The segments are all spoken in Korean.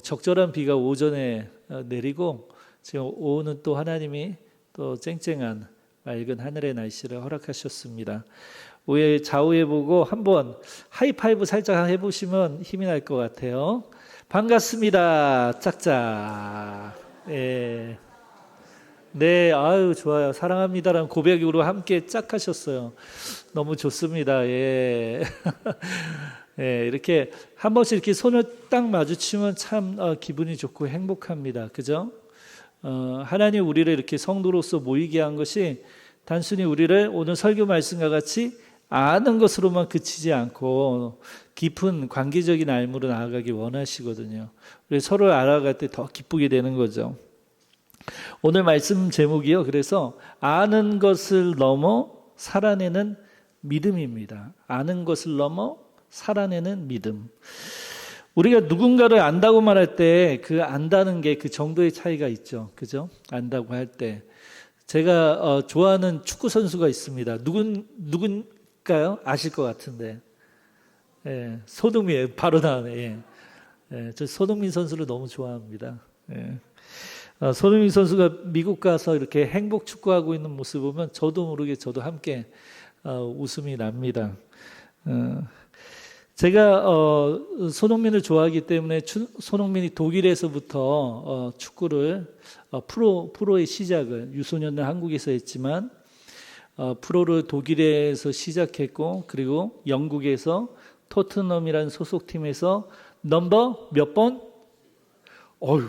적절한 비가 오전에 내리고 지금 오후는 또 하나님이 또 쨍쨍한 맑은 하늘의 날씨를 허락하셨습니다. 오후에 좌우에 보고 한번 하이파이브 살짝 해보시면 힘이 날 것 같아요. 반갑습니다. 짝짝. 예. 네, 아유 좋아요. 사랑합니다라는 고백으로 함께 짝 하셨어요. 너무 좋습니다. 예. 예, 이렇게 한 번씩 이렇게 손을 딱 마주치면 참 기분이 좋고 행복합니다. 그죠? 하나님 우리를 이렇게 성도로서 모이게 한 것이 단순히 우리를 오늘 설교 말씀과 같이 아는 것으로만 그치지 않고 깊은 관계적인 알무로 나아가기 원하시거든요. 우리 서로를 알아갈 때 더 기쁘게 되는 거죠. 오늘 말씀 제목이요. 그래서 아는 것을 넘어 살아내는 믿음입니다. 아는 것을 넘어 살아내는 믿음. 우리가 누군가를 안다고 말할 때 그 안다는 게 그 정도의 차이가 있죠. 그죠? 안다고 할 때. 제가 좋아하는 축구 선수가 있습니다. 누군가요? 아실 것 같은데. 예, 소동민 바로 나오네. 예. 예, 저 소동민 선수를 너무 좋아합니다. 예. 손흥민 선수가 미국 가서 이렇게 행복 축구하고 있는 모습 보면 저도 모르게 저도 함께 웃음이 납니다. 제가 손흥민을 좋아하기 때문에 손흥민이 독일에서부터 축구를 프로의 시작을 유소년을 한국에서 했지만 프로를 독일에서 시작했고 그리고 영국에서 토트넘이라는 소속팀에서 넘버 몇 번? 어휴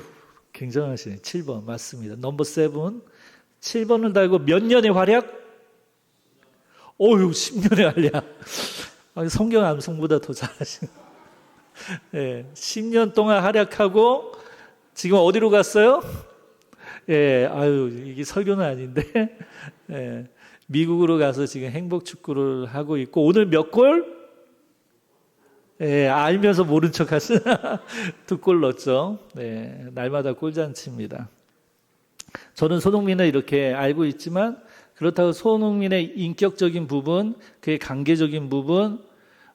굉장하시네. 7번 맞습니다. 넘버 7 7번을 달고 몇 년의 활약? 어휴 10년의 활약. 성경 암송보다 더 잘하시네. 예, 10년 동안 활약하고 지금 어디로 갔어요? 예, 아유 이게 설교는 아닌데 예, 미국으로 가서 지금 행복 축구를 하고 있고 오늘 몇 골? 예, 알면서 모른 척 하시나? 2골 넣었죠. 네, 날마다 골잔치입니다. 저는 손흥민을 이렇게 알고 있지만 그렇다고 손흥민의 인격적인 부분, 그의 관계적인 부분,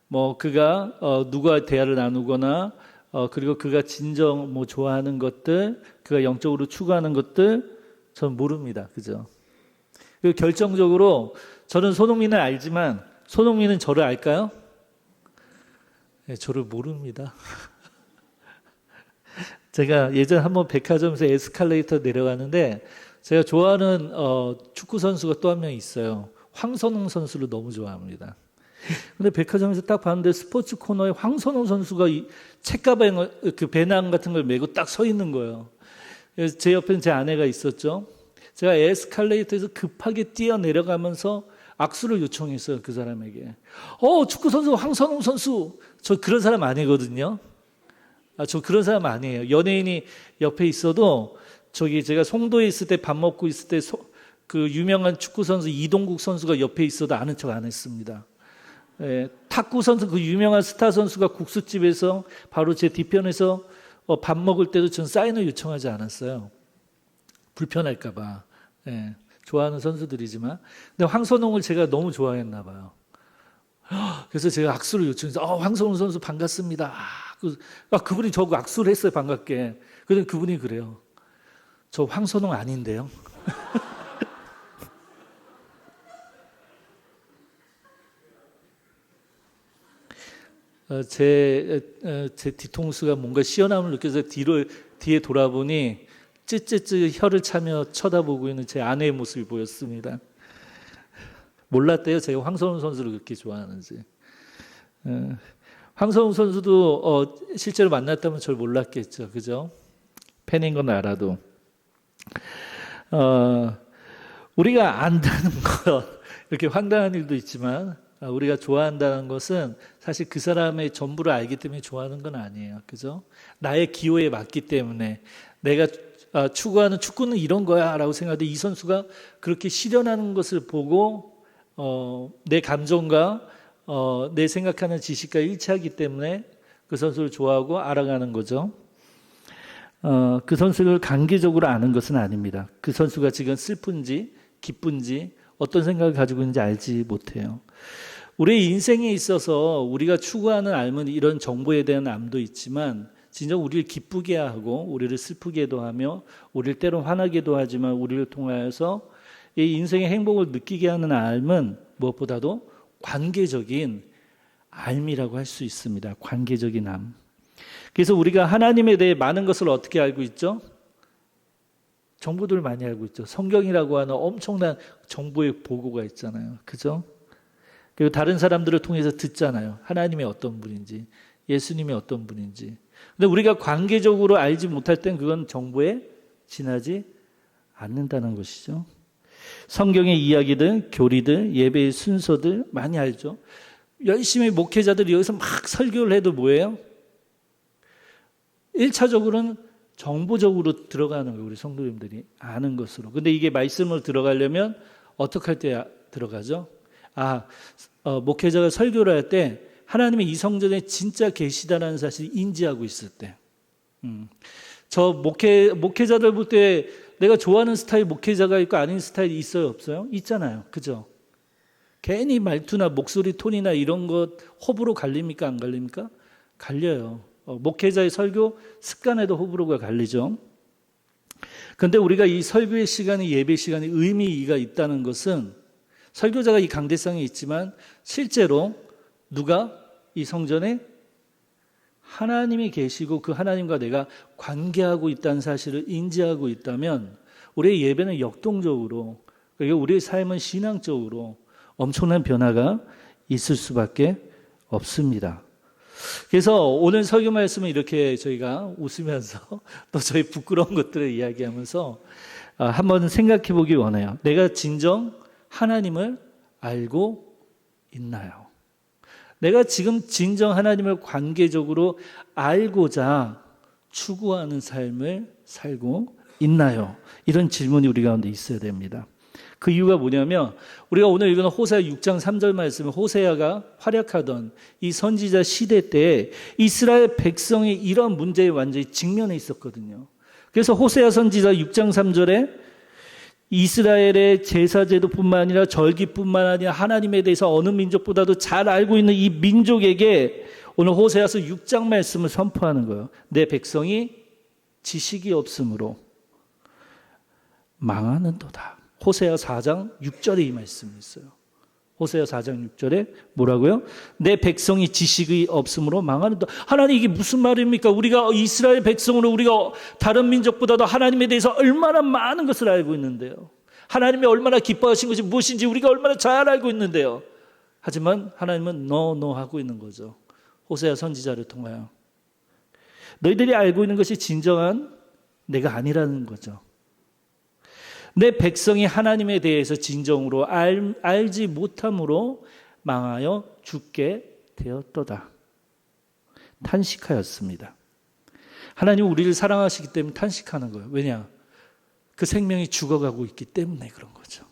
뭐 그가 누가 대화를 나누거나 그리고 그가 진정 뭐 좋아하는 것들, 그가 영적으로 추구하는 것들 저는 모릅니다. 그죠? 그리고 결정적으로 저는 손흥민을 알지만 손흥민은 저를 알까요? 네, 저를 모릅니다. 제가 예전에 한번 백화점에서 에스컬레이터 내려가는데 제가 좋아하는 축구 선수가 또 한 명 있어요. 황선홍 선수를 너무 좋아합니다. 근데 백화점에서 딱 봤는데 스포츠 코너에 황선홍 선수가 이 책가방 그 배낭 같은 걸 메고 딱 서 있는 거예요. 그래서 제 옆에는 제 아내가 있었죠. 제가 에스컬레이터에서 급하게 뛰어 내려가면서 악수를 요청했어요. 그 사람에게. 축구 선수 황선홍 선수. 저 그런 사람 아니거든요. 저 그런 사람 아니에요. 연예인이 옆에 있어도 저기 제가 송도에 있을 때 밥 먹고 있을 때 그 유명한 축구 선수 이동국 선수가 옆에 있어도 아는 척 안 했습니다. 예, 탁구 선수 그 유명한 스타 선수가 국수집에서 바로 제 뒤편에서 밥 먹을 때도 전 사인을 요청하지 않았어요. 불편할까 봐. 예, 좋아하는 선수들이지만 근데 황선홍을 제가 너무 좋아했나 봐요. 그래서 제가 악수를 요청해서 황선홍 선수 반갑습니다. 그분이 저하고 악수를 했어요. 반갑게. 그런데 그분이 그래요. 저 황선홍 아닌데요. 제 뒤통수가 뭔가 시원함을 느껴서 뒤에 돌아보니 찌찌찌 혀를 차며 쳐다보고 있는 제 아내의 모습이 보였습니다. 몰랐대요. 제가 황선홍 선수를 그렇게 좋아하는지. 황선홍 선수도 실제로 만났다면 저를 몰랐겠죠. 그죠? 팬인 건 알아도. 우리가 안다는 것, 이렇게 황당한 일도 있지만 우리가 좋아한다는 것은 사실 그 사람의 전부를 알기 때문에 좋아하는 건 아니에요. 그죠? 나의 기호에 맞기 때문에 내가 추구하는 축구는 이런 거야 라고 생각하는데 이 선수가 그렇게 실현하는 것을 보고 내 감정과 내 생각하는 지식과 일치하기 때문에 그 선수를 좋아하고 알아가는 거죠. 그 선수를 관계적으로 아는 것은 아닙니다. 그 선수가 지금 슬픈지 기쁜지 어떤 생각을 가지고 있는지 알지 못해요. 우리의 인생에 있어서 우리가 추구하는 알면 이런 정보에 대한 암도 있지만 진정 우리를 기쁘게 하고 우리를 슬프게도 하며 우리를 때론 화나게도 하지만 우리를 통하여서 이 인생의 행복을 느끼게 하는 알은 무엇보다도 관계적인 알미라고 할 수 있습니다. 관계적인 암. 그래서 우리가 하나님에 대해 많은 것을 어떻게 알고 있죠? 정보들 많이 알고 있죠. 성경이라고 하는 엄청난 정보의 보고가 있잖아요. 그죠? 그리고 다른 사람들을 통해서 듣잖아요. 하나님이 어떤 분인지, 예수님이 어떤 분인지. 근데 우리가 관계적으로 알지 못할 땐 그건 정보에 지나지 않는다는 것이죠. 성경의 이야기들, 교리들, 예배의 순서들 많이 알죠. 열심히 목회자들이 여기서 막 설교를 해도 뭐예요? 1차적으로는 정보적으로 들어가는 거예요. 우리 성도님들이 아는 것으로. 근데 이게 말씀으로 들어가려면 어떻게 할 때 들어가죠? 목회자가 설교를 할 때 하나님의 이 성전에 진짜 계시다라는 사실을 인지하고 있을 때. 저 목회자들 볼 때 내가 좋아하는 스타일 목회자가 있고 아닌 스타일이 있어요? 없어요? 있잖아요. 그죠? 괜히 말투나 목소리 톤이나 이런 것 호불호 갈립니까? 안 갈립니까? 갈려요. 목회자의 설교 습관에도 호불호가 갈리죠. 그런데 우리가 이 설교의 시간이 예배 시간에 의미가 있다는 것은 설교자가 이 강대상이 있지만 실제로 누가 이 성전에 하나님이 계시고 그 하나님과 내가 관계하고 있다는 사실을 인지하고 있다면 우리의 예배는 역동적으로, 그리고 우리의 삶은 신앙적으로 엄청난 변화가 있을 수밖에 없습니다. 그래서 오늘 설교 말씀은 이렇게 저희가 웃으면서 또 저희 부끄러운 것들을 이야기하면서 한번 생각해 보기 원해요. 내가 진정 하나님을 알고 있나요? 내가 지금 진정 하나님을 관계적으로 알고자 추구하는 삶을 살고 있나요? 이런 질문이 우리 가운데 있어야 됩니다. 그 이유가 뭐냐면 우리가 오늘 읽은 호세아 6장 3절 말씀에 호세아가 활약하던 이 선지자 시대 때 이스라엘 백성이 이런 문제에 완전히 직면해 있었거든요. 그래서 호세아 선지자 6장 3절에 이스라엘의 제사제도뿐만 아니라 절기뿐만 아니라 하나님에 대해서 어느 민족보다도 잘 알고 있는 이 민족에게 오늘 호세아서 6장 말씀을 선포하는 거예요. 내 백성이 지식이 없으므로 망하는도다. 호세아 4장 6절에 이 말씀이 있어요. 호세아 4장 6절에 뭐라고요? 내 백성이 지식이 없으므로 망하는도다. 하나님, 이게 무슨 말입니까? 우리가 이스라엘 백성으로 우리가 다른 민족보다도 하나님에 대해서 얼마나 많은 것을 알고 있는데요. 하나님이 얼마나 기뻐하신 것이 무엇인지 우리가 얼마나 잘 알고 있는데요. 하지만 하나님은 노 하고 있는 거죠. 호세아 선지자를 통하여. 너희들이 알고 있는 것이 진정한 내가 아니라는 거죠. 내 백성이 하나님에 대해서 진정으로 알지 못함으로 망하여 죽게 되었도다. 탄식하였습니다. 하나님 우리를 사랑하시기 때문에 탄식하는 거예요. 왜냐? 그 생명이 죽어가고 있기 때문에 그런 거죠.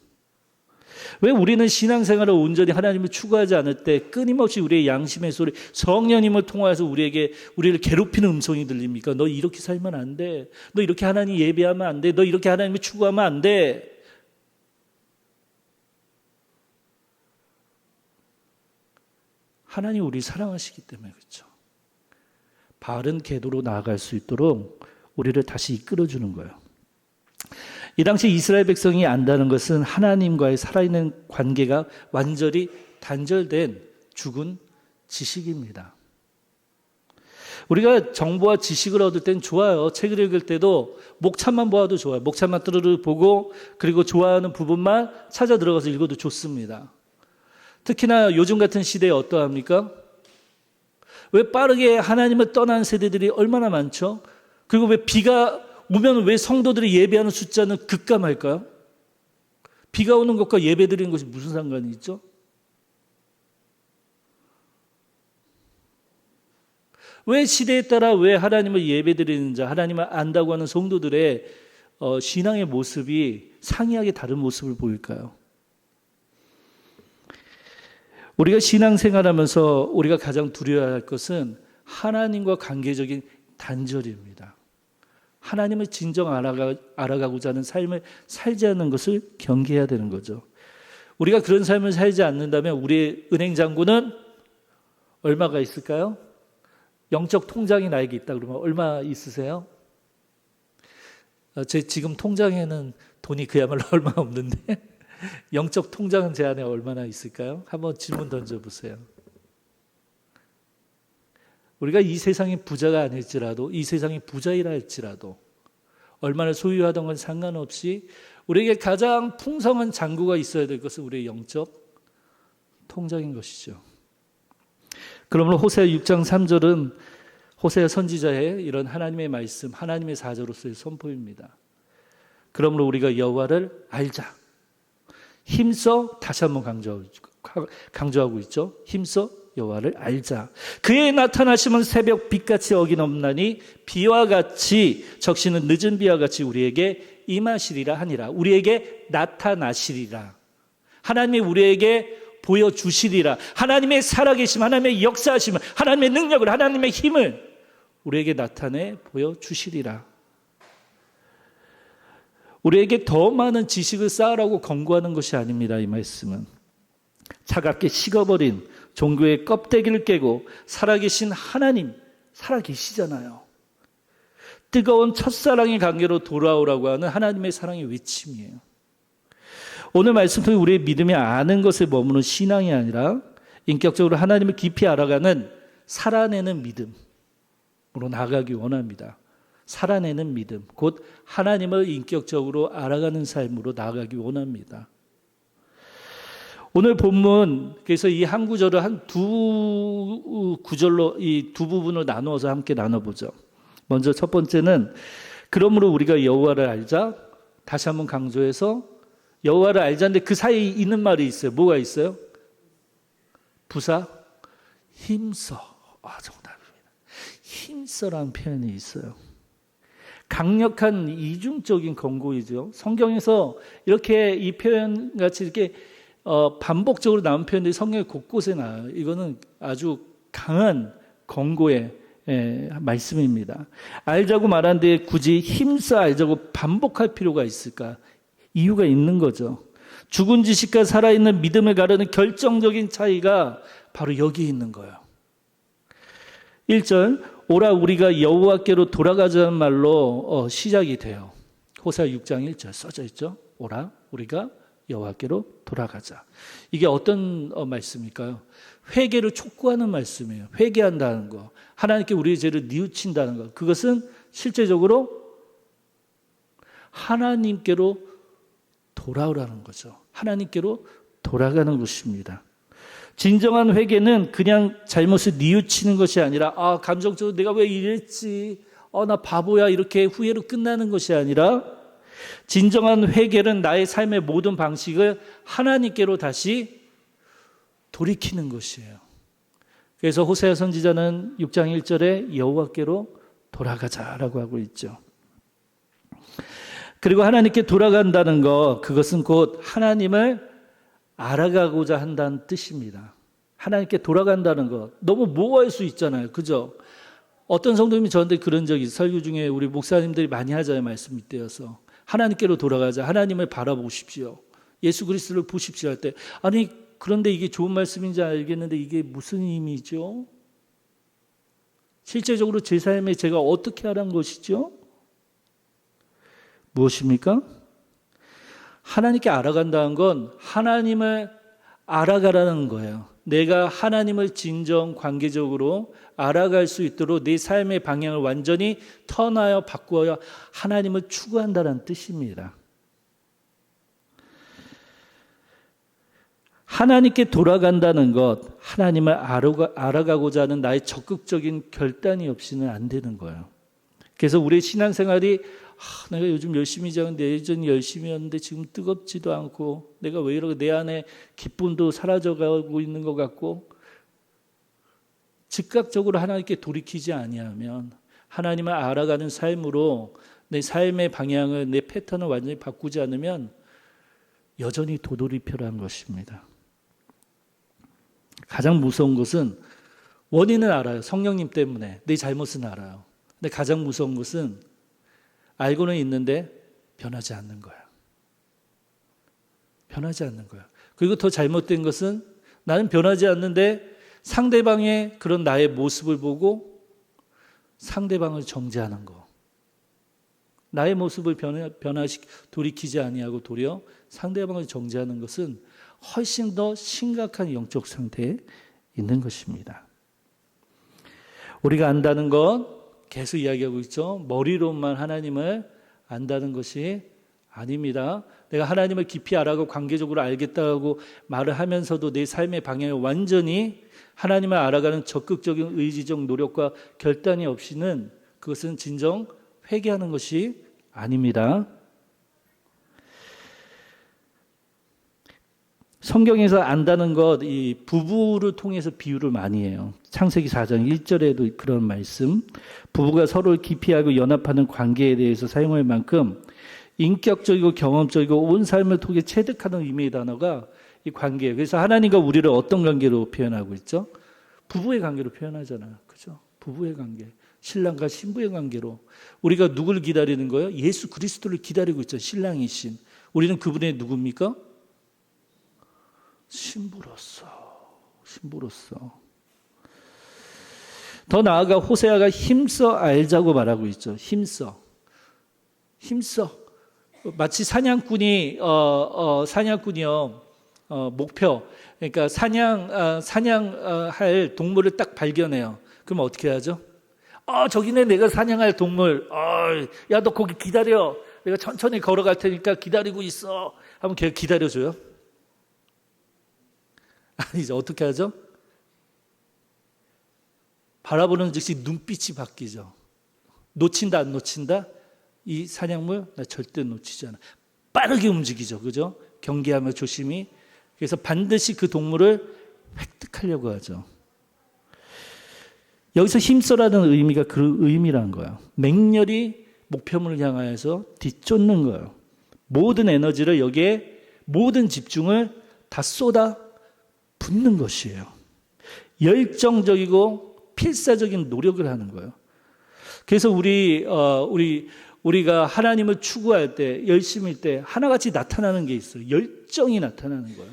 왜 우리는 신앙생활을 온전히 하나님을 추구하지 않을 때 끊임없이 우리의 양심의 소리, 성령님을 통하여서 우리를 괴롭히는 음성이 들립니까? 너 이렇게 살면 안 돼. 너 이렇게 하나님 예배하면 안 돼. 너 이렇게 하나님을 추구하면 안 돼. 하나님 우리 사랑하시기 때문에 그렇죠. 바른 궤도로 나아갈 수 있도록 우리를 다시 이끌어주는 거예요. 이 당시 이스라엘 백성이 안다는 것은 하나님과의 살아있는 관계가 완전히 단절된 죽은 지식입니다. 우리가 정보와 지식을 얻을 땐 좋아요. 책을 읽을 때도 목차만 보아도 좋아요. 목차만 뚜루루 보고 그리고 좋아하는 부분만 찾아 들어가서 읽어도 좋습니다. 특히나 요즘 같은 시대에 어떠합니까? 왜 빠르게 하나님을 떠난 세대들이 얼마나 많죠? 그리고 왜 비가 오면 왜 성도들이 예배하는 숫자는 급감할까요? 비가 오는 것과 예배 드리는 것이 무슨 상관이 있죠? 왜 시대에 따라 왜 하나님을 예배 드리는 자, 하나님을 안다고 하는 성도들의 신앙의 모습이 상이하게 다른 모습을 보일까요? 우리가 신앙생활하면서 우리가 가장 두려워야 할 것은 하나님과 관계적인 단절입니다. 하나님을 진정 알아가고자 하는 삶을 살지 않는 것을 경계해야 되는 거죠. 우리가 그런 삶을 살지 않는다면 우리의 은행 잔고는 얼마가 있을까요? 영적 통장이 나에게 있다 그러면 얼마 있으세요? 제 지금 통장에는 돈이 그야말로 얼마 없는데 영적 통장은 제 안에 얼마나 있을까요? 한번 질문 던져보세요. 우리가 이 세상의 부자가 아닐지라도, 이 세상의 부자이라 할지라도 얼마나 소유하던 건 상관없이 우리에게 가장 풍성한 잔고가 있어야 될 것은 우리의 영적 통장인 것이죠. 그러므로 호세아 6장 3절은 호세아 선지자의 이런 하나님의 말씀, 하나님의 사자로서의 선포입니다. 그러므로 우리가 여호와를 알자. 힘써, 다시 한번 강조하고 있죠. 힘써 여호와를 알자. 그의 나타나심은 새벽 빛같이 어김없나니 비와 같이, 적시는 늦은 비와 같이 우리에게 임하시리라 하니라. 우리에게 나타나시리라. 하나님이 우리에게 보여주시리라. 하나님의 살아계심, 하나님의 역사하심, 하나님의 능력을, 하나님의 힘을 우리에게 나타내 보여주시리라. 우리에게 더 많은 지식을 쌓으라고 권고하는 것이 아닙니다. 이 말씀은 차갑게 식어버린 종교의 껍데기를 깨고 살아계신 하나님, 살아계시잖아요. 뜨거운 첫사랑의 관계로 돌아오라고 하는 하나님의 사랑의 외침이에요. 오늘 말씀 통해 우리의 믿음이 아는 것에 머무는 신앙이 아니라 인격적으로 하나님을 깊이 알아가는 살아내는 믿음으로 나아가기 원합니다. 살아내는 믿음, 곧 하나님을 인격적으로 알아가는 삶으로 나아가기 원합니다. 오늘 본문, 그래서 이 한 구절을 한 두 구절로, 이 두 부분으로 나누어서 함께 나눠보죠. 먼저 첫 번째는 그러므로 우리가 여호와를 알자. 다시 한번 강조해서 여호와를 알자인데 그 사이에 있는 말이 있어요. 뭐가 있어요? 부사 힘써. 정답입니다. 힘써라는 표현이 있어요. 강력한 이중적인 권고이죠. 성경에서 이렇게 이 표현 같이 이렇게 반복적으로 나온 표현들이 성경의 곳곳에 나와요. 이거는 아주 강한 권고의 말씀입니다. 알자고 말하는데 굳이 힘써 알자고 반복할 필요가 있을까? 이유가 있는 거죠. 죽은 지식과 살아있는 믿음을 가르는 결정적인 차이가 바로 여기 있는 거예요. 1절 오라 우리가 여호와께로 돌아가자는 말로 시작이 돼요. 호세아 6장 1절 써져 있죠. 오라 우리가 여호와께로 돌아가자. 이게 어떤 말씀일까요? 회개를 촉구하는 말씀이에요. 회개한다는 거, 하나님께 우리의 죄를 뉘우친다는 것, 그것은 실제적으로 하나님께로 돌아오라는 거죠. 하나님께로 돌아가는 것입니다. 진정한 회개는 그냥 잘못을 뉘우치는 것이 아니라 감정적으로 내가 왜 이랬지, 나 바보야 이렇게 후회로 끝나는 것이 아니라 진정한 회개는 나의 삶의 모든 방식을 하나님께로 다시 돌이키는 것이에요. 그래서 호세아 선지자는 6장 1절에 여호와께로 돌아가자라고 하고 있죠. 그리고 하나님께 돌아간다는 것, 그것은 곧 하나님을 알아가고자 한다는 뜻입니다. 하나님께 돌아간다는 것, 너무 모호할 수 있잖아요. 그죠? 어떤 성도님이 저한테 그런 적이 있어요. 설교 중에 우리 목사님들이 많이 하잖아요. 말씀 밑에여서. 하나님께로 돌아가자. 하나님을 바라보십시오. 예수 그리스도를 보십시오 할 때, 아니 그런데 이게 좋은 말씀인지 알겠는데 이게 무슨 의미죠? 실제적으로 제 삶에 제가 어떻게 하라는 것이죠? 무엇입니까? 하나님께 알아간다는 건 하나님을 알아가라는 거예요. 내가 하나님을 진정 관계적으로 알아갈 수 있도록 내 삶의 방향을 완전히 턴하여 바꾸어 하나님을 추구한다는 뜻입니다. 하나님께 돌아간다는 것, 하나님을 알아가고자 하는 나의 적극적인 결단이 없이는 안 되는 거예요. 그래서 우리의 신앙생활이 내가 요즘 열심히 자는데 예전 열심히 했는데 지금 뜨겁지도 않고 내가 왜 이러고 내 안에 기쁨도 사라져가고 있는 것 같고, 즉각적으로 하나님께 돌이키지 아니하면, 하나님을 알아가는 삶으로 내 삶의 방향을, 내 패턴을 완전히 바꾸지 않으면 여전히 도돌이표라는 것입니다. 가장 무서운 것은 원인은 알아요. 성령님 때문에 내 잘못은 알아요. 근데 가장 무서운 것은 알고는 있는데 변하지 않는 거야. 변하지 않는 거야. 그리고 더 잘못된 것은 나는 변하지 않는데 상대방의 그런 나의 모습을 보고 상대방을 정죄하는 거. 나의 모습을 돌이키지 아니하고 도리어 상대방을 정죄하는 것은 훨씬 더 심각한 영적 상태에 있는 것입니다. 우리가 안다는 것 계속 이야기하고 있죠. 머리로만 하나님을 안다는 것이 아닙니다. 내가 하나님을 깊이 알아가고 관계적으로 알겠다고 말을 하면서도 내 삶의 방향을 완전히 하나님을 알아가는 적극적인 의지적 노력과 결단이 없이는 그것은 진정 회개하는 것이 아닙니다. 성경에서 안다는 것, 이 부부를 통해서 비유를 많이 해요. 창세기 4장 1절에도 그런 말씀. 부부가 서로를 깊이 알고 연합하는 관계에 대해서 사용할 만큼 인격적이고 경험적이고 온 삶을 통해 체득하는 의미의 단어가 이 관계예요. 그래서 하나님과 우리를 어떤 관계로 표현하고 있죠? 부부의 관계로 표현하잖아요. 그죠? 부부의 관계. 신랑과 신부의 관계로. 우리가 누구를 기다리는 거예요? 예수 그리스도를 기다리고 있죠. 신랑이신. 우리는 그분의 누굽니까? 신부로서. 더 나아가 호세아가 힘써 알자고 말하고 있죠. 힘써. 마치 사냥꾼이요, 목표. 그러니까 사냥할 동물을 딱 발견해요. 그럼 어떻게 하죠? 저기네 내가 사냥할 동물. 야, 너 거기 기다려. 내가 천천히 걸어갈 테니까 기다리고 있어. 하면 걔가 기다려줘요? 아니죠. 어떻게 하죠? 바라보는 즉시 눈빛이 바뀌죠. 놓친다, 안 놓친다? 이 사냥물 나 절대 놓치지 않아. 빠르게 움직이죠. 그죠? 경계하며 조심히. 그래서 반드시 그 동물을 획득하려고 하죠. 여기서 힘써라는 의미가 그 의미란 거예요. 맹렬히 목표물을 향하여서 뒤쫓는 거예요. 모든 에너지를 여기에 모든 집중을 다 쏟아 붓는 것이에요. 열정적이고 필사적인 노력을 하는 거예요. 그래서 우리가 하나님을 추구할 때, 열심일 때 하나같이 나타나는 게 있어요. 열정이 나타나는 거예요.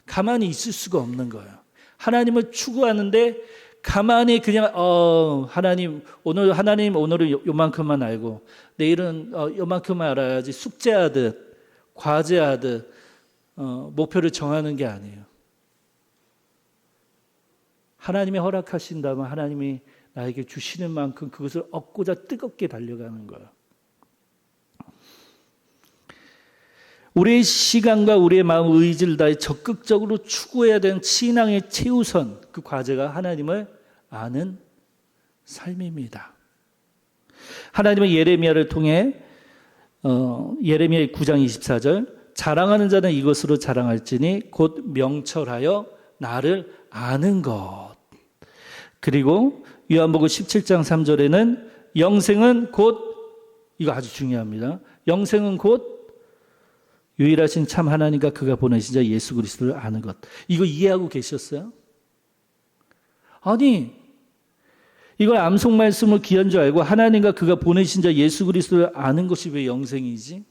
가만히 있을 수가 없는 거예요. 하나님을 추구하는데 가만히 그냥 하나님 오늘은 요만큼만 알고 내일은 요만큼만 알아야지 숙제하듯 과제하듯 목표를 정하는 게 아니에요. 하나님이 허락하신다면 하나님이 나에게 주시는 만큼 그것을 얻고자 뜨겁게 달려가는 거예요. 우리의 시간과 우리의 마음 의지를 다해 적극적으로 추구해야 되는 신앙의 최우선, 그 과제가 하나님을 아는 삶입니다. 하나님은 예레미야를 통해 예레미야 9장 24절 자랑하는 자는 이것으로 자랑할지니 곧 명철하여 나를 아는 것. 그리고 요한복음 17장 3절에는 영생은 곧, 이거 아주 중요합니다. 영생은 곧 유일하신 참 하나님과 그가 보내신 자 예수 그리스도를 아는 것. 이거 이해하고 계셨어요? 아니, 이걸 암송 말씀을 귀한 줄 알고 하나님과 그가 보내신 자 예수 그리스도를 아는 것이 왜 영생이지?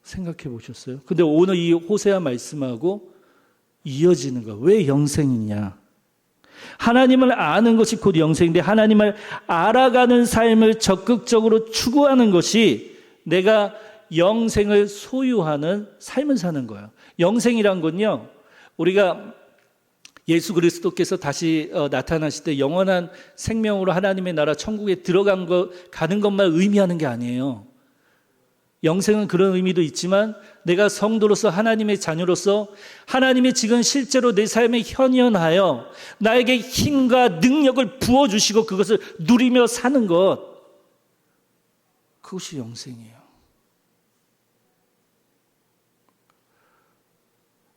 생각해 보셨어요? 근데 오늘 이 호세아 말씀하고 이어지는 거. 왜 영생이냐? 하나님을 아는 것이 곧 영생인데 하나님을 알아가는 삶을 적극적으로 추구하는 것이 내가 영생을 소유하는 삶을 사는 거예요. 영생이란 건요, 우리가 예수 그리스도께서 다시 나타나실 때 영원한 생명으로 하나님의 나라 천국에 가는 것만 의미하는 게 아니에요. 영생은 그런 의미도 있지만 내가 성도로서 하나님의 자녀로서 하나님이 지금 실제로 내 삶에 현현하여 나에게 힘과 능력을 부어주시고 그것을 누리며 사는 것, 그것이 영생이에요.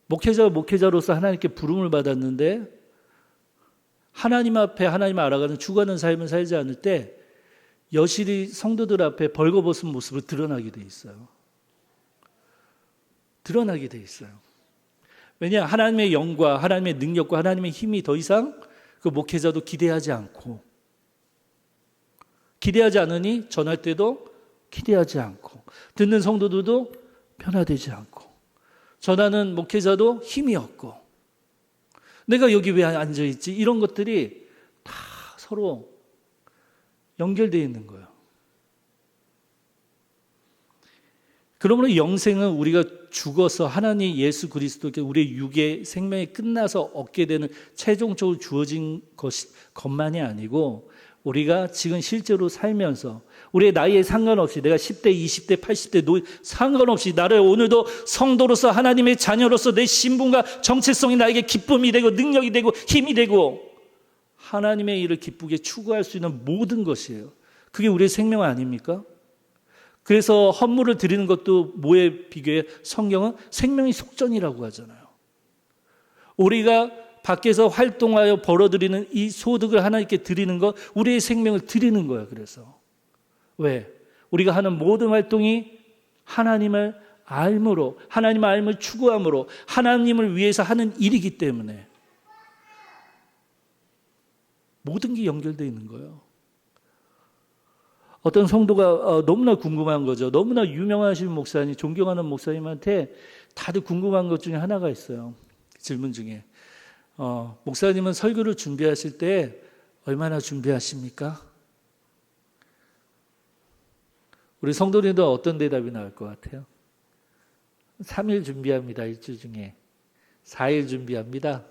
목회자로서 하나님께 부름을 받았는데 하나님 앞에 하나님을 알아가는 죽어가는 삶을 살지 않을 때 여실히 성도들 앞에 벌거벗은 모습을 드러나게 돼 있어요. 드러나게 돼 있어요. 왜냐? 하나님의 영과 하나님의 능력과 하나님의 힘이 더 이상 그 목회자도 기대하지 않으니 전할 때도 기대하지 않고 듣는 성도들도 변화되지 않고 전하는 목회자도 힘이 없고 내가 여기 왜 앉아있지? 이런 것들이 다 서로 연결되어 있는 거예요. 그러므로 영생은 우리가 죽어서 하나님 예수 그리스도께 우리의 육의 생명이 끝나서 얻게 되는 최종적으로 주어진 것만이 아니고 우리가 지금 실제로 살면서 우리의 나이에 상관없이 내가 10대, 20대, 80대 상관없이 나를 오늘도 성도로서 하나님의 자녀로서 내 신분과 정체성이 나에게 기쁨이 되고 능력이 되고 힘이 되고 하나님의 일을 기쁘게 추구할 수 있는 모든 것이에요. 그게 우리의 생명 아닙니까? 그래서 헌물을 드리는 것도 뭐에 비교해? 성경은 생명의 속전이라고 하잖아요. 우리가 밖에서 활동하여 벌어들이는 이 소득을 하나님께 드리는 것, 우리의 생명을 드리는 거예요. 그래서 왜? 우리가 하는 모든 활동이 하나님을 알므로, 하나님의 알을 추구함으로 하나님을 위해서 하는 일이기 때문에 모든 게 연결되어 있는 거예요. 어떤 성도가 너무나 궁금한 거죠. 너무나 유명하신 목사님, 존경하는 목사님한테 다들 궁금한 것 중에 하나가 있어요. 질문 중에. 목사님은 설교를 준비하실 때 얼마나 준비하십니까? 우리 성도님들 어떤 대답이 나올 것 같아요? 3일 준비합니다. 일주 중에. 4일 준비합니다.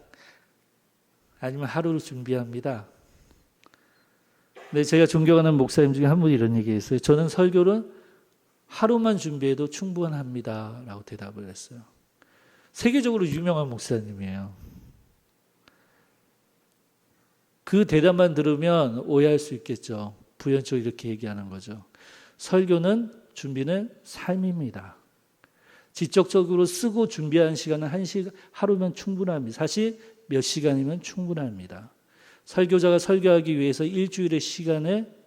아니면 하루를 준비합니다. 근데 제가 존경하는 목사님 중에 한 분이 이런 얘기했어요. 저는 설교를 하루만 준비해도 충분합니다. 라고 대답을 했어요. 세계적으로 유명한 목사님이에요. 그 대답만 들으면 오해할 수 있겠죠. 부연적으로 이렇게 얘기하는 거죠. 설교는 준비는 삶입니다. 지적적으로 쓰고 준비하는 시간은 하루면 충분합니다. 사실 몇 시간이면 충분합니다. 설교자가 설교하기 위해서 일주일의 시간을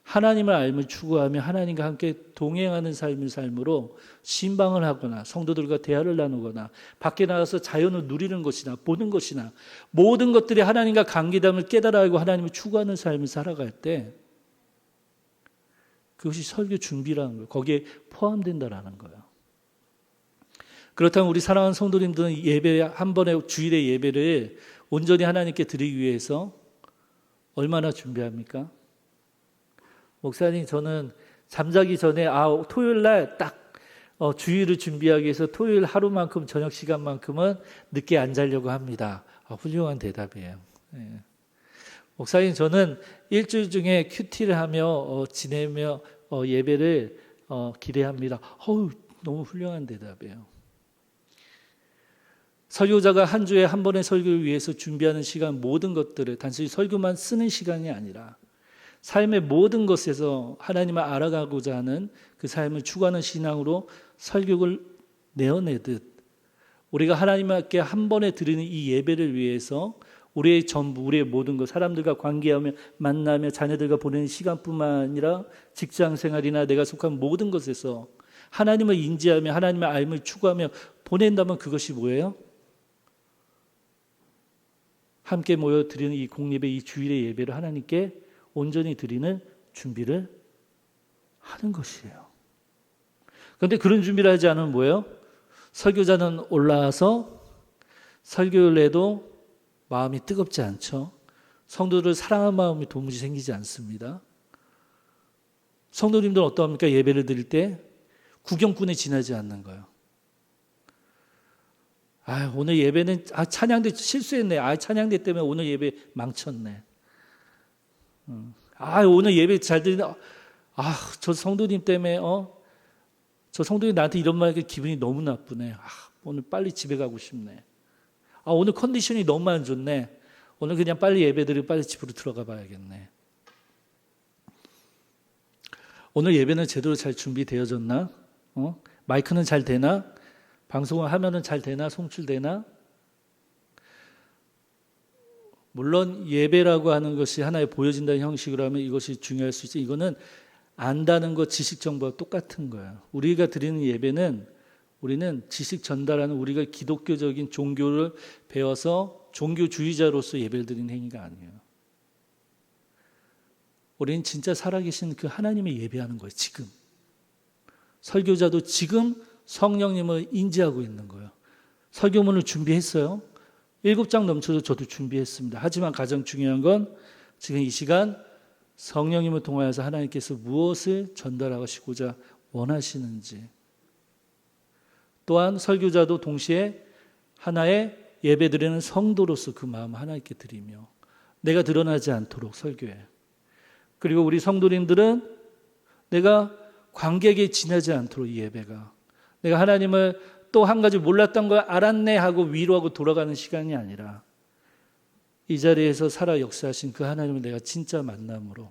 하나님을 알면 추구하며 하나님과 함께 동행하는 삶을 삶으로 신방을 하거나 성도들과 대화를 나누거나 밖에 나가서 자연을 누리는 것이나 보는 것이나 모든 것들이 하나님과 관계됨을 깨달아 알고 하나님을 추구하는 삶을 살아갈 때 그것이 설교 준비라는 거예요. 거기에 포함된다라는 거예요. 그렇다면 우리 사랑하는 성도님들은 예배 한 번에 주일의 예배를 온전히 하나님께 드리기 위해서 얼마나 준비합니까? 목사님, 저는 잠자기 전에 토요일 날 딱 주일을 준비하기 위해서 토요일 하루만큼 저녁 시간만큼은 늦게 안 자려고 합니다. 훌륭한 대답이에요. 네. 목사님, 저는 일주일 중에 큐티를 하며 지내며 예배를 기대합니다. 너무 훌륭한 대답이에요. 설교자가 한 주에 한 번의 설교를 위해서 준비하는 시간 모든 것들을 단순히 설교만 쓰는 시간이 아니라 삶의 모든 것에서 하나님을 알아가고자 하는 그 삶을 추구하는 신앙으로 설교를 내어내듯 우리가 하나님께 한 번에 드리는 이 예배를 위해서 우리의 전부, 우리의 모든 것, 사람들과 관계하며 만나며 자녀들과 보내는 시간뿐만 아니라 직장 생활이나 내가 속한 모든 것에서 하나님을 인지하며 하나님의 알을 추구하며 보낸다면 그것이 뭐예요? 함께 모여 드리는 이 공예배, 이 주일의 예배를 하나님께 온전히 드리는 준비를 하는 것이에요. 그런데 그런 준비를 하지 않으면 뭐예요? 설교자는 올라와서 설교를 해도 마음이 뜨겁지 않죠. 성도들을 사랑하는 마음이 도무지 생기지 않습니다. 성도님들은 어떠합니까? 예배를 드릴 때 구경꾼에 지나지 않는 거예요. 오늘 예배는 찬양대 실수했네. 찬양대 때문에 오늘 예배 망쳤네. 오늘 예배 잘 드리네. 저 성도님 때문에 저 성도님 나한테 이런 말 하니까 기분이 너무 나쁘네. 오늘 빨리 집에 가고 싶네. 오늘 컨디션이 너무 안 좋네. 오늘 그냥 빨리 예배 드리고 빨리 집으로 들어가 봐야겠네. 오늘 예배는 제대로 잘 준비되어졌나? 마이크는 잘 되나? 방송을 하면은 잘 되나? 송출되나? 물론 예배라고 하는 것이 하나의 보여진다는 형식으로 하면 이것이 중요할 수 있지. 이거는 안다는 것, 지식 정보와 똑같은 거예요. 우리가 드리는 예배는 우리는 지식 전달하는 우리가 기독교적인 종교를 배워서 종교주의자로서 예배를 드리는 행위가 아니에요. 우리는 진짜 살아계신 그 하나님의 예배하는 거예요. 지금. 설교자도 지금 성령님을 인지하고 있는 거예요. 설교문을 준비했어요. 7장 넘쳐서 저도 준비했습니다. 하지만 가장 중요한 건 지금 이 시간 성령님을 통하여서 하나님께서 무엇을 전달하시고자 원하시는지, 또한 설교자도 동시에 하나의 예배드리는 성도로서 그 마음을 하나님께 드리며 내가 드러나지 않도록 설교해. 그리고 우리 성도님들은 내가 관객에 지나지 않도록 이 예배가, 내가 하나님을 또 한 가지 몰랐던 걸 알았네 하고 위로하고 돌아가는 시간이 아니라 이 자리에서 살아 역사하신 그 하나님을 내가 진짜 만남으로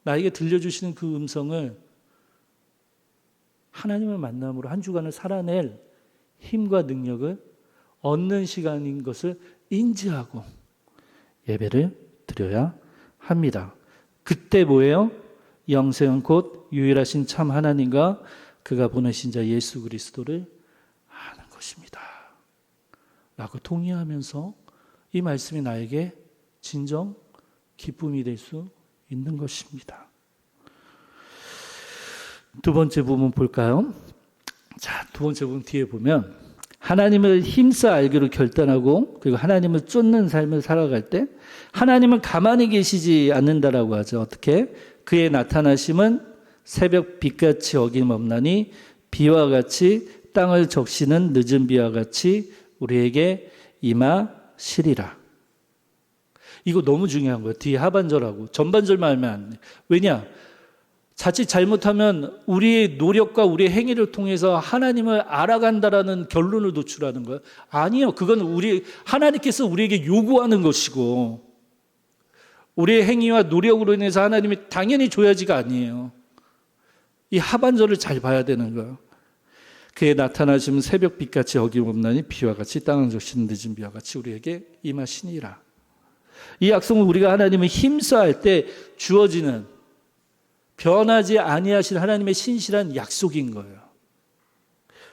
나에게 들려주시는 그 음성을 하나님을 만남으로 한 주간을 살아낼 힘과 능력을 얻는 시간인 것을 인지하고 예배를 드려야 합니다. 그때 뭐예요? 영생은 곧 유일하신 참 하나님과 그가 보내신 자 예수 그리스도를 아는 것입니다. 라고 동의하면서 이 말씀이 나에게 진정 기쁨이 될 수 있는 것입니다. 두 번째 부분 볼까요? 자, 두 번째 부분 뒤에 보면 하나님을 힘써 알기로 결단하고 그리고 하나님을 쫓는 삶을 살아갈 때 하나님은 가만히 계시지 않는다라고 하죠. 어떻게? 그의 나타나심은 새벽 빛같이 어김없나니 비와 같이 땅을 적시는 늦은 비와 같이 우리에게 임하시리라. 이거 너무 중요한 거예요. 뒤에 하반절하고 전반절만 알면 안 돼. 왜냐? 자칫 잘못하면 우리의 노력과 우리의 행위를 통해서 하나님을 알아간다라는 결론을 도출하는 거예요. 아니요. 그건 하나님께서 우리에게 요구하는 것이고 우리의 행위와 노력으로 인해서 하나님이 당연히 줘야지가 아니에요. 이 하반절을 잘 봐야 되는 거예요. 그의 나타나시면 새벽빛같이 어김없나니 비와 같이 땅을 적시는 늦은 비와 같이 우리에게 임하시니라. 이 약속은 우리가 하나님을 힘써할 때 주어지는 변하지 아니하실 하나님의 신실한 약속인 거예요.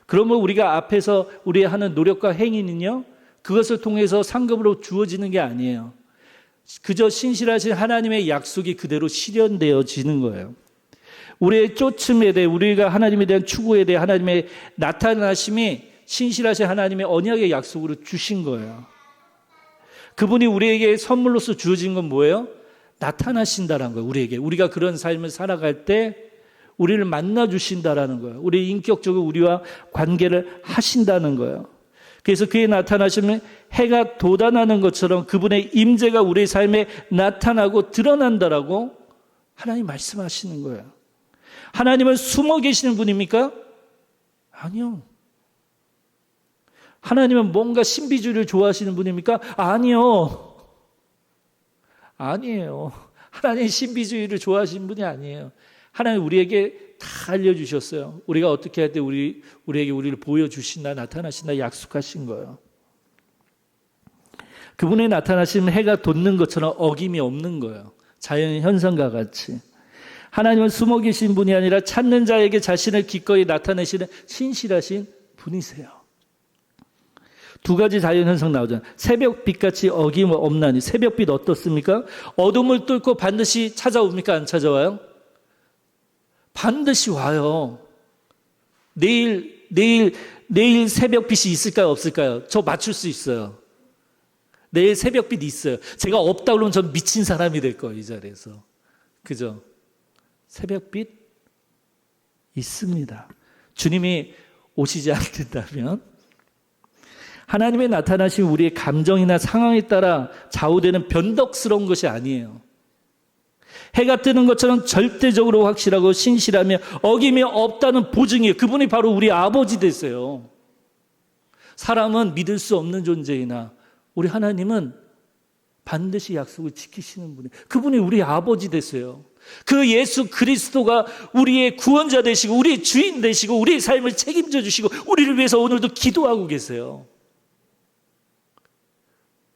그러면 우리가 앞에서 우리의 하는 노력과 행위는요, 그것을 통해서 상급으로 주어지는 게 아니에요. 그저 신실하신 하나님의 약속이 그대로 실현되어지는 거예요. 우리의 쫓음에 대해, 우리가 하나님에 대한 추구에 대해 하나님의 나타나심이 신실하신 하나님의 언약의 약속으로 주신 거예요. 그분이 우리에게 선물로서 주어진 건 뭐예요? 나타나신다라는 거예요. 우리에게. 우리가 그런 삶을 살아갈 때 우리를 만나 주신다라는 거예요. 우리 인격적으로 우리와 관계를 하신다는 거예요. 그래서 그의 나타나시면 해가 돋아나는 것처럼 그분의 임재가 우리의 삶에 나타나고 드러난다라고 하나님 말씀하시는 거예요. 하나님은 숨어 계시는 분입니까? 아니요. 하나님은 뭔가 신비주의를 좋아하시는 분입니까? 아니요. 아니에요. 하나님 신비주의를 좋아하시는 분이 아니에요. 하나님 우리에게 다 알려주셨어요. 우리가 어떻게 할 때 우리에게 우리를 보여주신다, 나타나신다 약속하신 거예요. 그분의 나타나시면 해가 돋는 것처럼 어김이 없는 거예요. 자연 현상과 같이. 하나님은 숨어 계신 분이 아니라 찾는 자에게 자신을 기꺼이 나타내시는 신실하신 분이세요. 두 가지 자연 현상 나오잖아요. 새벽빛같이 어김없나니. 새벽빛 어떻습니까? 어둠을 뚫고 반드시 찾아옵니까? 안 찾아와요? 반드시 와요. 내일 새벽빛이 있을까요? 없을까요? 저 맞출 수 있어요. 내일 새벽빛이 있어요. 제가 없다 그러면 전 미친 사람이 될 거예요. 이 자리에서. 그죠? 새벽빛 있습니다. 주님이 오시지 않는다면 하나님의 나타나신 우리의 감정이나 상황에 따라 좌우되는 변덕스러운 것이 아니에요. 해가 뜨는 것처럼 절대적으로 확실하고 신실하며 어김이 없다는 보증이에요. 그분이 바로 우리 아버지 되세요. 사람은 믿을 수 없는 존재이나 우리 하나님은 반드시 약속을 지키시는 분이에요. 그분이 우리 아버지 되세요. 그 예수 그리스도가 우리의 구원자 되시고 우리의 주인 되시고 우리의 삶을 책임져 주시고 우리를 위해서 오늘도 기도하고 계세요.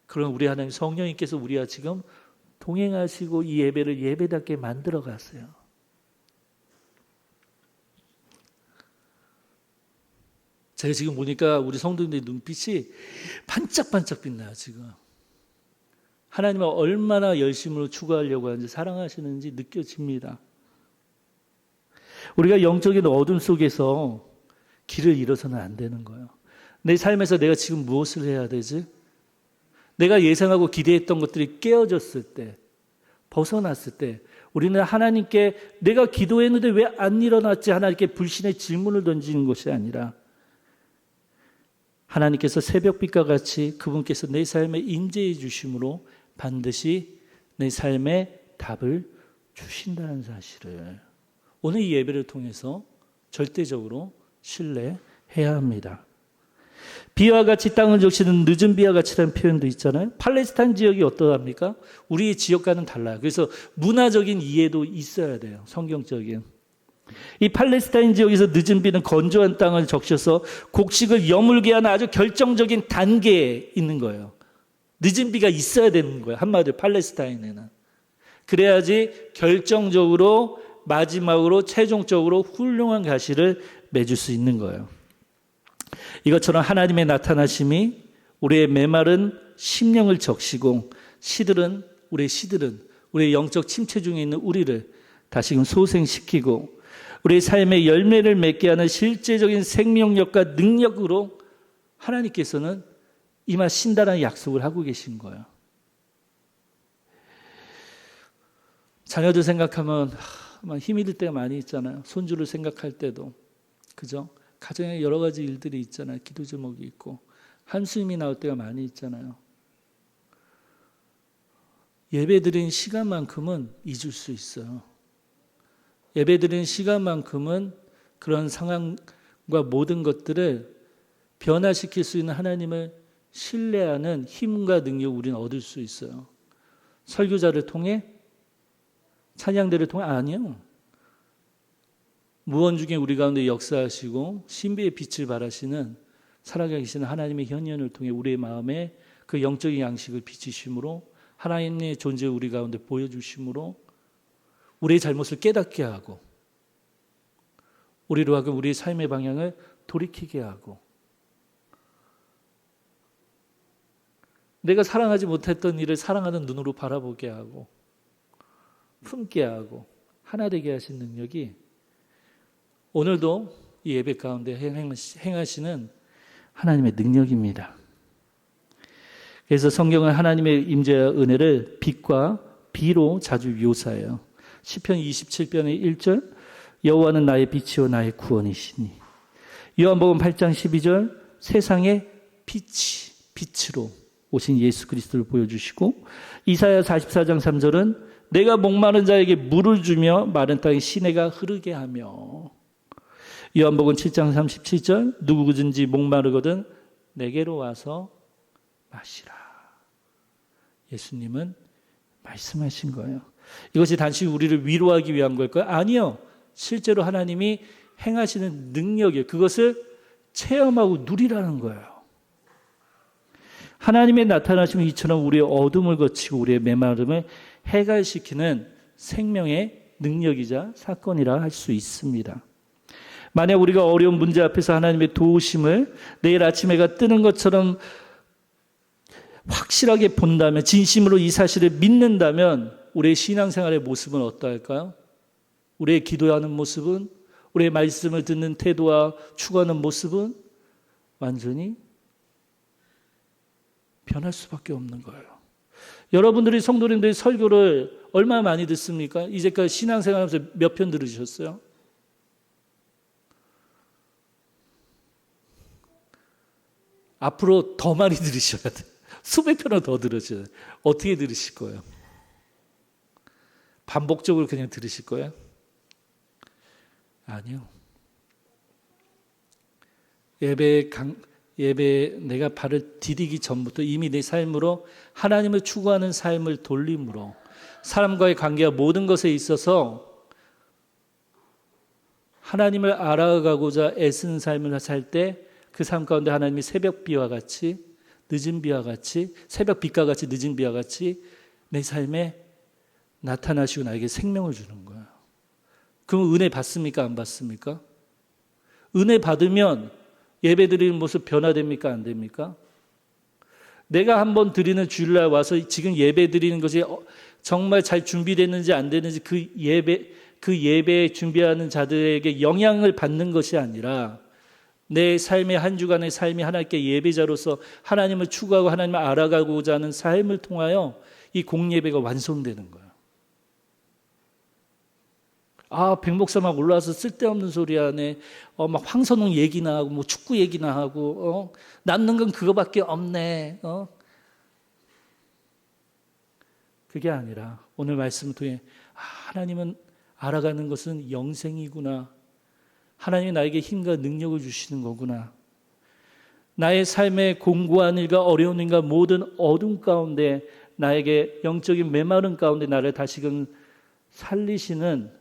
그럼 우리 하나님 성령님께서 우리와 지금 동행하시고 이 예배를 예배답게 만들어 가세요. 제가 지금 보니까 우리 성도님들의 눈빛이 반짝반짝 빛나요. 지금 하나님을 얼마나 열심으로 추구하려고 하는지 사랑하시는지 느껴집니다. 우리가 영적인 어둠 속에서 길을 잃어서는 안 되는 거예요. 내 삶에서 내가 지금 무엇을 해야 되지? 내가 예상하고 기대했던 것들이 깨어졌을 때 벗어났을 때 우리는 하나님께 내가 기도했는데 왜 안 일어났지? 하나님께 불신의 질문을 던지는 것이 아니라 하나님께서 새벽빛과 같이 그분께서 내 삶에 임재해 주심으로 반드시 내 삶에 답을 주신다는 사실을 오늘 이 예배를 통해서 절대적으로 신뢰해야 합니다. 비와 같이 땅을 적시는 늦은 비와 같이라는 표현도 있잖아요. 팔레스타인 지역이 어떠합니까? 우리의 지역과는 달라요. 그래서 문화적인 이해도 있어야 돼요. 성경적인. 이 팔레스타인 지역에서 늦은 비는 건조한 땅을 적셔서 곡식을 여물게 하는 아주 결정적인 단계에 있는 거예요. 늦은 비가 있어야 되는 거예요. 한마디로 팔레스타인에는. 그래야지 결정적으로 마지막으로 최종적으로 훌륭한 가시를 맺을 수 있는 거예요. 이것처럼 하나님의 나타나심이 우리의 메마른 심령을 적시고 우리의 영적 침체 중에 있는 우리를 다시금 소생시키고 우리의 삶의 열매를 맺게 하는 실제적인 생명력과 능력으로 하나님께서는 임하신다는 약속을 하고 계신 거예요. 자녀들 생각하면 힘이 들 때가 많이 있잖아요. 손주를 생각할 때도. 그죠? 가정에 여러 가지 일들이 있잖아요. 기도 제목이 있고 한숨이 나올 때가 많이 있잖아요. 예배드린 시간만큼은 잊을 수 있어요. 예배드린 시간만큼은 그런 상황과 모든 것들을 변화시킬 수 있는 하나님을 신뢰하는 힘과 능력을 우리는 얻을 수 있어요. 설교자를 통해? 찬양대를 통해? 아니요. 무언 중에 우리 가운데 역사하시고 신비의 빛을 발하시는 살아계시는 하나님의 현현을 통해 우리의 마음에 그 영적인 양식을 비치심으로 하나님의 존재를 우리 가운데 보여주심으로 우리의 잘못을 깨닫게 하고 우리로 하여금 우리의 삶의 방향을 돌이키게 하고 내가 사랑하지 못했던 일을 사랑하는 눈으로 바라보게 하고 품게 하고 하나 되게 하신 능력이 오늘도 이 예배 가운데 행하시는 하나님의 능력입니다. 그래서 성경은 하나님의 임재와 은혜를 빛과 비로 자주 묘사해요. 시편 27편의 1절 여호와는 나의 빛이요 나의 구원이시니 요한복음 8장 12절 세상의 빛으로 오신 예수 그리스도를 보여주시고 이사야 44장 3절은 내가 목마른 자에게 물을 주며 마른 땅에 시내가 흐르게 하며 요한복음 7장 37절 누구든지 목마르거든 내게로 와서 마시라. 예수님은 말씀하신 거예요. 이것이 단지 우리를 위로하기 위한 걸까요? 아니요. 실제로 하나님이 행하시는 능력이에요. 그것을 체험하고 누리라는 거예요. 하나님의 나타나심은 이처럼 우리의 어둠을 거치고 우리의 메마름을 해갈시키는 생명의 능력이자 사건이라 할 수 있습니다. 만약 우리가 어려운 문제 앞에서 하나님의 도우심을 내일 아침 해가 뜨는 것처럼 확실하게 본다면, 진심으로 이 사실을 믿는다면 우리의 신앙생활의 모습은 어떠할까요? 우리의 기도하는 모습은, 우리의 말씀을 듣는 태도와 추구하는 모습은 완전히 변할 수밖에 없는 거예요. 여러분들이 성도님들이 설교를 얼마나 많이 듣습니까? 이제까지 신앙생활하면서 몇 편 들으셨어요? 앞으로 더 많이 들으셔야 돼요. 수백 편을 더 들으셔야 돼요. 어떻게 들으실 거예요? 반복적으로 그냥 들으실 거예요? 아니요. 예배에 내가 발을 디디기 전부터 이미 내 삶으로 하나님을 추구하는 삶을 돌림으로 사람과의 관계와 모든 것에 있어서 하나님을 알아가고자 애쓰는 삶을 살 때 그 삶 가운데 하나님이 새벽비와 같이 늦은 비와 같이 새벽빛과 같이 늦은 비와 같이 내 삶에 나타나시고 나에게 생명을 주는 거예요. 그럼 은혜 받습니까? 안 받습니까? 은혜 받으면 예배드리는 모습 변화됩니까? 안 됩니까? 내가 한번 드리는 주일날 와서 지금 예배드리는 것이 정말 잘 준비됐는지 안 되는지 그 예배 준비하는 자들에게 영향을 받는 것이 아니라 내 삶의 한 주간의 삶이 하나님께 예배자로서 하나님을 추구하고 하나님을 알아가고자 하는 삶을 통하여 이 공예배가 완성되는 거예요. 백 목사 막 올라와서 쓸데없는 소리 하네. 막 황선홍 얘기나 하고, 뭐 축구 얘기나 하고, 남는 건 그거밖에 없네. 그게 아니라 오늘 말씀을 통해 하나님은 알아가는 것은 영생이구나. 하나님이 나에게 힘과 능력을 주시는 거구나. 나의 삶의 공고한 일과 어려운 일과 모든 어둠 가운데 나에게 영적인 메마른 가운데 나를 다시금 살리시는,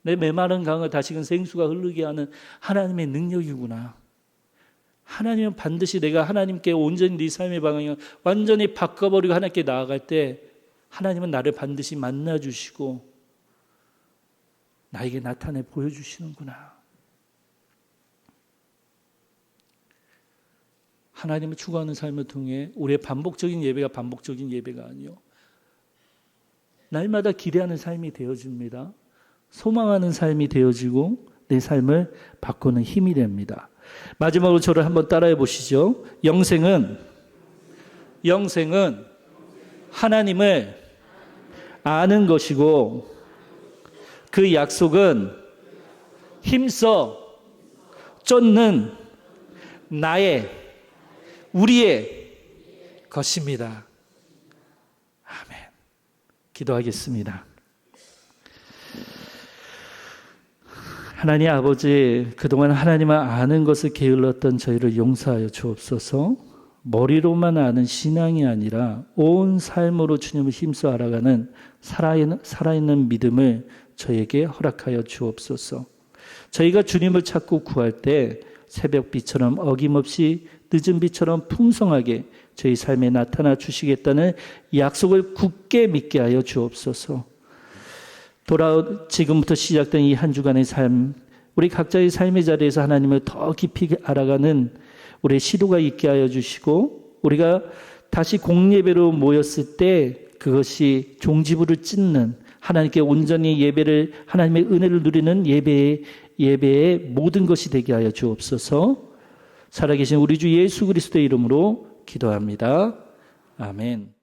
내 메마른 강을 다시금 생수가 흐르게 하는 하나님의 능력이구나. 하나님은 반드시 내가 하나님께 온전히 네 삶의 방향을 완전히 바꿔버리고 하나님께 나아갈 때 하나님은 나를 반드시 만나주시고 나에게 나타내 보여주시는구나. 하나님을 추구하는 삶을 통해 우리의 반복적인 예배가 반복적인 예배가 아니요, 날마다 기대하는 삶이 되어집니다. 소망하는 삶이 되어지고 내 삶을 바꾸는 힘이 됩니다. 마지막으로 저를 한번 따라해 보시죠. 영생은 하나님을 아는 것이고 그 약속은 힘써 쫓는 우리의 것입니다. 아멘. 기도하겠습니다. 하나님 아버지, 그동안 하나님을 아는 것을 게을렀던 저희를 용서하여 주옵소서. 머리로만 아는 신앙이 아니라 온 삶으로 주님을 힘써 알아가는 살아있는 믿음을 저에게 허락하여 주옵소서. 저희가 주님을 찾고 구할 때 새벽비처럼 어김없이 늦은 비처럼 풍성하게 저희 삶에 나타나 주시겠다는 약속을 굳게 믿게 하여 주옵소서. 지금부터 시작된 이 한 주간의 삶, 우리 각자의 삶의 자리에서 하나님을 더 깊이 알아가는 우리의 시도가 있게 하여 주시고, 우리가 다시 공예배로 모였을 때 그것이 종지부를 찢는, 하나님께 온전히 예배를, 하나님의 은혜를 누리는 예배의 모든 것이 되게 하여 주옵소서. 살아계신 우리 주 예수 그리스도의 이름으로 기도합니다. 아멘.